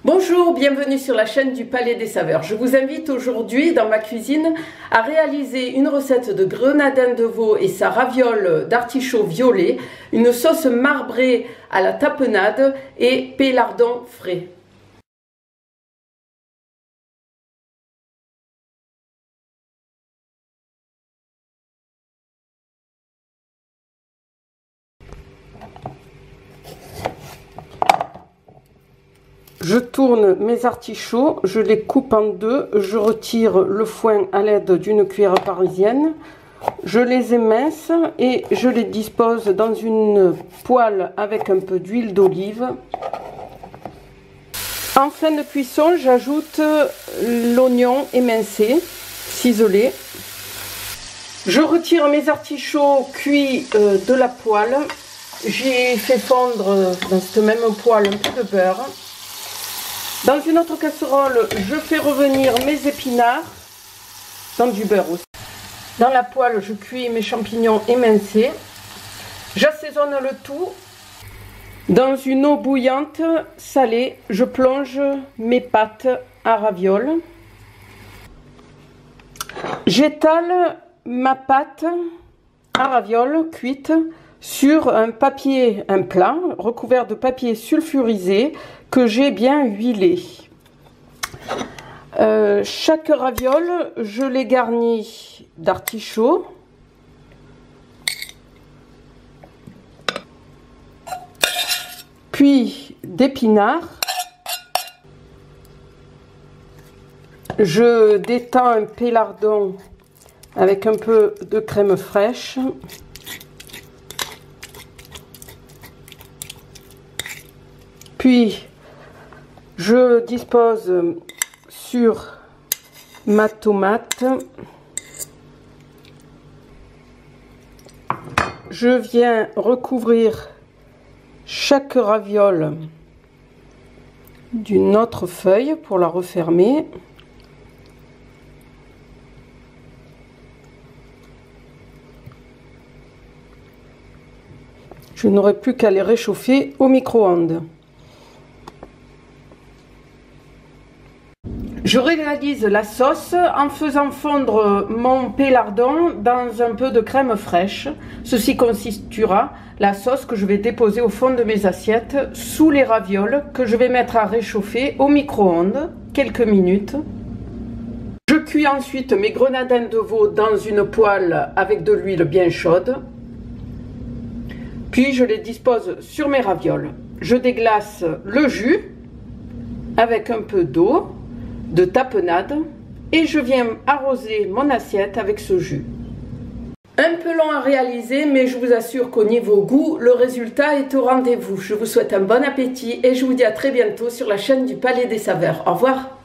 Bonjour, bienvenue sur la chaîne du Palais des Saveurs. Je vous invite aujourd'hui dans ma cuisine à réaliser une recette de grenadin de veau et sa raviole d'artichaut violet, une sauce marbrée à la tapenade et pélardon frais. Je tourne mes artichauts, je les coupe en deux, je retire le foin à l'aide d'une cuillère parisienne, je les émince et je les dispose dans une poêle avec un peu d'huile d'olive. En fin de cuisson, j'ajoute l'oignon émincé, ciselé. Je retire mes artichauts cuits de la poêle. J'ai fait fondre dans cette même poêle un peu de beurre. Dans une autre casserole, je fais revenir mes épinards dans du beurre aussi. Dans la poêle, je cuis mes champignons émincés. J'assaisonne le tout. Dans une eau bouillante salée, je plonge mes pâtes à ravioles. J'étale ma pâte à ravioles cuite sur un plat recouvert de papier sulfurisé que j'ai bien huilé. Chaque raviole, je les garnis d'artichauts, puis d'épinards. Je détends un pélardon avec un peu de crème fraîche. Puis, je dispose sur ma tomate. Je viens recouvrir chaque raviole d'une autre feuille pour la refermer. Je n'aurai plus qu'à les réchauffer au micro-ondes. Je réalise la sauce en faisant fondre mon pélardon dans un peu de crème fraîche. Ceci constituera la sauce que je vais déposer au fond de mes assiettes sous les ravioles que je vais mettre à réchauffer au micro-ondes quelques minutes. Je cuis ensuite mes grenadins de veau dans une poêle avec de l'huile bien chaude. Puis je les dispose sur mes ravioles. Je déglace le jus avec un peu d'eau de tapenade et je viens arroser mon assiette avec ce jus. Un peu long à réaliser, mais je vous assure qu'au niveau goût, le résultat est au rendez-vous. Je vous souhaite un bon appétit et je vous dis à très bientôt sur la chaîne du Palais des Saveurs. Au revoir.